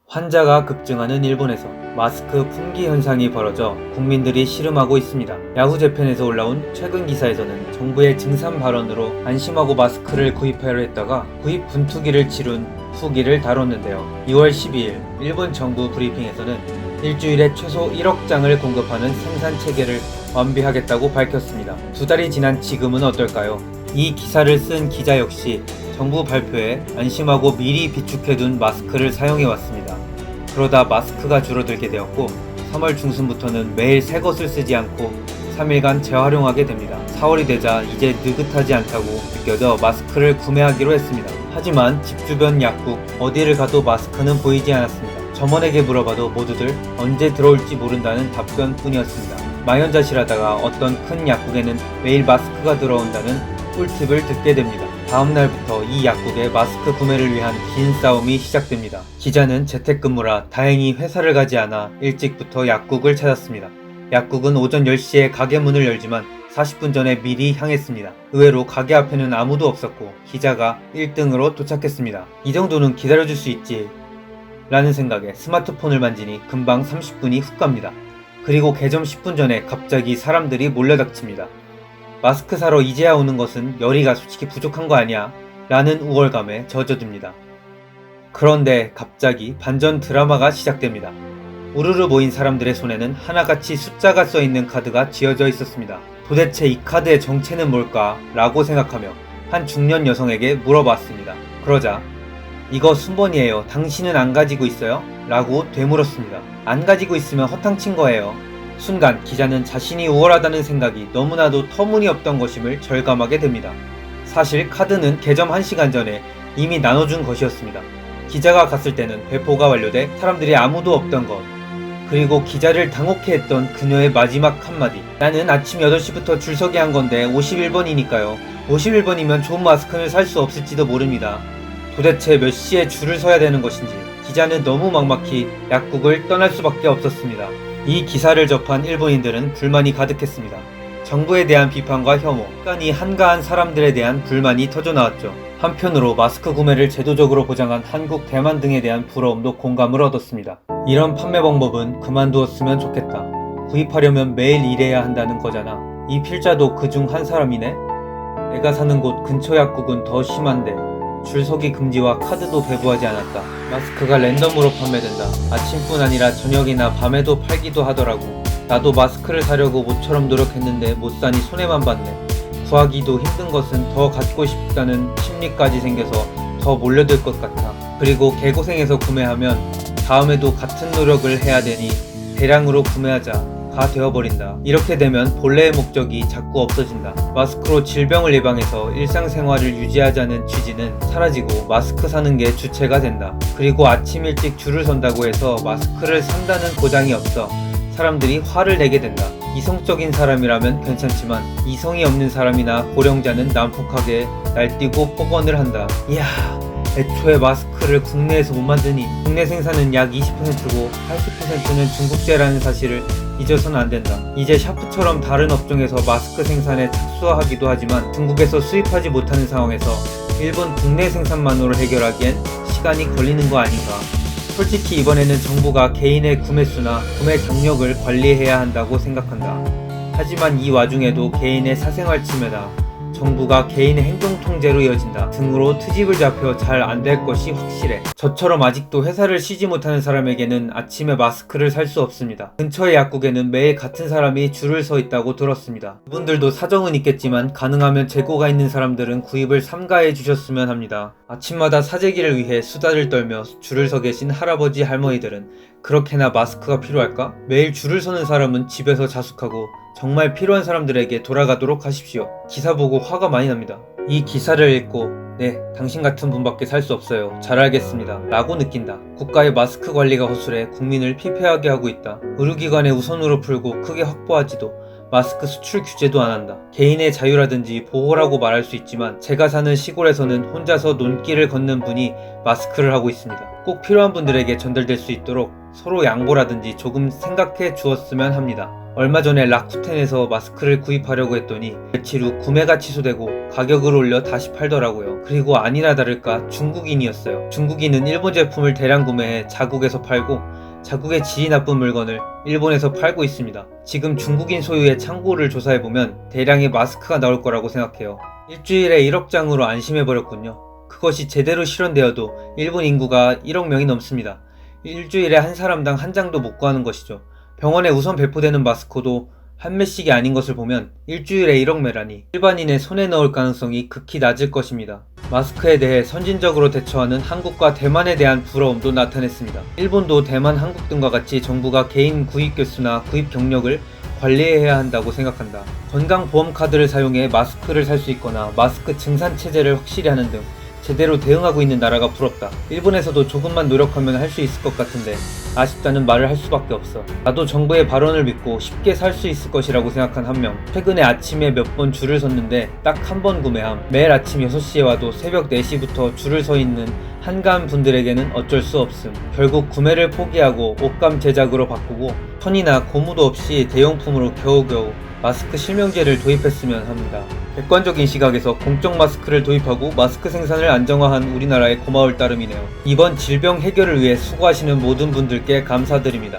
환자가 급증하는 일본에서 마스크 품귀 현상이 벌어져 국민들이 씨름하고 있습니다. 야후재팬에서 올라온 최근 기사에서는 정부의 증산 발언으로 안심하고 마스크를 구입하려 했다가 구입 분투기를 치룬 후기를 다뤘는데요. 2월 12일 일본 정부 브리핑에서는 일주일에 최소 1억 장을 공급하는 생산 체계를 완비하겠다고 밝혔습니다. 2달이 지난 지금은 어떨까요? 이 기사를 쓴 기자 역시 정부 발표에 안심하고 미리 비축해둔 마스크를 사용해왔습니다. 그러다 마스크가 줄어들게 되었고 3월 중순부터는 매일 새 것을 쓰지 않고 3일간 재활용하게 됩니다. 4월이 되자 이제 느긋하지 않다고 느껴져 마스크를 구매하기로 했습니다. 하지만 집 주변 약국 어디를 가도 마스크는 보이지 않았습니다. 점원에게 물어봐도 모두들 언제 들어올지 모른다는 답변뿐이었습니다. 망연자실하다가 어떤 큰 약국에는 매일 마스크가 들어온다는 꿀팁을 듣게 됩니다. 다음 날부터 이 약국의 마스크 구매를 위한 긴 싸움이 시작됩니다. 기자는 재택근무라 다행히 회사를 가지 않아 일찍부터 약국을 찾았습니다. 약국은 오전 10시에 가게 문을 열지만 40분 전에 미리 향했습니다. 의외로 가게 앞에는 아무도 없었고 기자가 1등으로 도착했습니다. 이 정도는 기다려줄 수 있지 라는 생각에 스마트폰을 만지니 금방 30분이 훅 갑니다. 그리고 개점 10분 전에 갑자기 사람들이 몰려닥칩니다. 마스크 사러 이제야 오는 것은 열의가 솔직히 부족한 거 아니야? 라는 우월감에 젖어듭니다. 그런데 갑자기 반전 드라마가 시작됩니다. 우르르 모인 사람들의 손에는 하나같이 숫자가 써있는 카드가 쥐어져 있었습니다. 도대체 이 카드의 정체는 뭘까? 라고 생각하며 한 중년 여성에게 물어봤습니다. 그러자 이거 순번이에요. 당신은 안 가지고 있어요? 라고 되물었습니다. 안 가지고 있으면 허탕친 거예요. 순간 기자는 자신이 우월하다는 생각이 너무나도 터무니없던 것임을 절감하게 됩니다. 사실 카드는 개점 1시간 전에 이미 나눠준 것이었습니다. 기자가 갔을 때는 배포가 완료돼 사람들이 아무도 없던 것. 그리고 기자를 당혹해 했던 그녀의 마지막 한마디. 나는 아침 8시부터 줄 서게 한 건데 51번이니까요. 51번이면 좋은 마스크를 살 수 없을지도 모릅니다. 도대체 몇 시에 줄을 서야 되는 것인지 기자는 너무 막막히 약국을 떠날 수밖에 없었습니다. 이 기사를 접한 일본인들은 불만이 가득했습니다. 정부에 대한 비판과 혐오, 시간이 한가한 사람들에 대한 불만이 터져나왔죠. 한편으로 마스크 구매를 제도적으로 보장한 한국, 대만 등에 대한 부러움도 공감을 얻었습니다. 이런 판매 방법은 그만두었으면 좋겠다. 구입하려면 매일 일해야 한다는 거잖아. 이 필자도 그중 한 사람이네? 내가 사는 곳 근처 약국은 더 심한데 줄서기 금지와 카드도 배부하지 않았다. 마스크가 랜덤으로 판매된다. 아침뿐 아니라 저녁이나 밤에도 팔기도 하더라고. 나도 마스크를 사려고 모처럼 노력했는데 못 사니 손해만 봤네. 구하기도 힘든 것은 더 갖고 싶다는 심리까지 생겨서 더 몰려들 것 같아. 그리고 개고생해서 구매하면 다음에도 같은 노력을 해야 되니 대량으로 구매하자 가 되어버린다. 이렇게 되면 본래의 목적이 자꾸 없어진다. 마스크로 질병을 예방해서 일상생활을 유지하자는 취지는 사라지고 마스크 사는 게 주체가 된다. 그리고 아침 일찍 줄을 선다고 해서 마스크를 산다는 보장이 없어 사람들이 화를 내게 된다. 이성적인 사람이라면 괜찮지만 이성이 없는 사람이나 고령자는 난폭하게 날뛰고 폭언을 한다. 이야, 애초에 마스크를 국내에서 못 만드니 국내 생산은 약 20%고 80%는 중국제라는 사실을 잊어서는 안 된다. 이제 샤프처럼 다른 업종에서 마스크 생산에 착수하기도 하지만 중국에서 수입하지 못하는 상황에서 일본 국내 생산만으로 해결하기엔 시간이 걸리는 거 아닌가. 솔직히 이번에는 정부가 개인의 구매수나 구매 경력을 관리해야 한다고 생각한다. 하지만 이 와중에도 개인의 사생활 침해다. 정부가 개인의 행동 통제로 이어진다 등으로 트집을 잡혀 잘 안 될 것이 확실해. 저처럼 아직도 회사를 쉬지 못하는 사람에게는 아침에 마스크를 살 수 없습니다. 근처의 약국에는 매일 같은 사람이 줄을 서 있다고 들었습니다. 그분들도 사정은 있겠지만 가능하면 재고가 있는 사람들은 구입을 삼가해 주셨으면 합니다. 아침마다 사재기를 위해 수다를 떨며 줄을 서 계신 할아버지 할머니들은 그렇게나 마스크가 필요할까? 매일 줄을 서는 사람은 집에서 자숙하고 정말 필요한 사람들에게 돌아가도록 하십시오. 기사 보고 화가 많이 납니다. 이 기사를 읽고 네, 당신 같은 분밖에 살 수 없어요. 잘 알겠습니다. 라고 느낀다. 국가의 마스크 관리가 허술해 국민을 피폐하게 하고 있다. 의료기관에 우선으로 풀고 크게 확보하지도 마스크 수출 규제도 안 한다. 개인의 자유라든지 보호라고 말할 수 있지만 제가 사는 시골에서는 혼자서 논길을 걷는 분이 마스크를 하고 있습니다. 꼭 필요한 분들에게 전달될 수 있도록 서로 양보라든지 조금 생각해 주었으면 합니다. 얼마 전에 라쿠텐에서 마스크를 구입하려고 했더니 며칠 후 구매가 취소되고 가격을 올려 다시 팔더라고요. 그리고 아니나 다를까 중국인이었어요. 중국인은 일본 제품을 대량 구매해 자국에서 팔고 자국의 질이 나쁜 물건을 일본에서 팔고 있습니다. 지금 중국인 소유의 창고를 조사해보면 대량의 마스크가 나올 거라고 생각해요. 일주일에 1억 장으로 안심해버렸군요. 그것이 제대로 실현되어도 일본 인구가 1억 명이 넘습니다. 일주일에 한 사람당 한 장도 못 구하는 것이죠. 병원에 우선 배포되는 마스크도 한 매씩이 아닌 것을 보면 일주일에 1억 매라니 일반인의 손에 넣을 가능성이 극히 낮을 것입니다. 마스크에 대해 선진적으로 대처하는 한국과 대만에 대한 부러움도 나타냈습니다. 일본도 대만, 한국 등과 같이 정부가 개인 구입 개수나 구입 경력을 관리해야 한다고 생각한다. 건강보험카드를 사용해 마스크를 살 수 있거나 마스크 증산 체제를 확실히 하는 등 제대로 대응하고 있는 나라가 부럽다. 일본에서도 조금만 노력하면 할 수 있을 것 같은데 아쉽다는 말을 할 수밖에 없어. 나도 정부의 발언을 믿고 쉽게 살 수 있을 것이라고 생각한 한 명. 최근에 아침에 몇 번 줄을 섰는데 딱 한 번 구매함. 매일 아침 6시에 와도 새벽 4시부터 줄을 서 있는 한가한 분들에게는 어쩔 수 없음. 결국 구매를 포기하고 옷감 제작으로 바꾸고 천이나 고무도 없이 대용품으로 겨우겨우 마스크 실명제를 도입했으면 합니다. 객관적인 시각에서 공적 마스크를 도입하고 마스크 생산을 안정화한 우리나라의 고마울 따름이네요. 이번 질병 해결을 위해 수고하시는 모든 분들께 감사드립니다.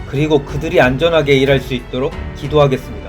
그리고 그들이 안전하게 일할 수 있도록 기도하겠습니다.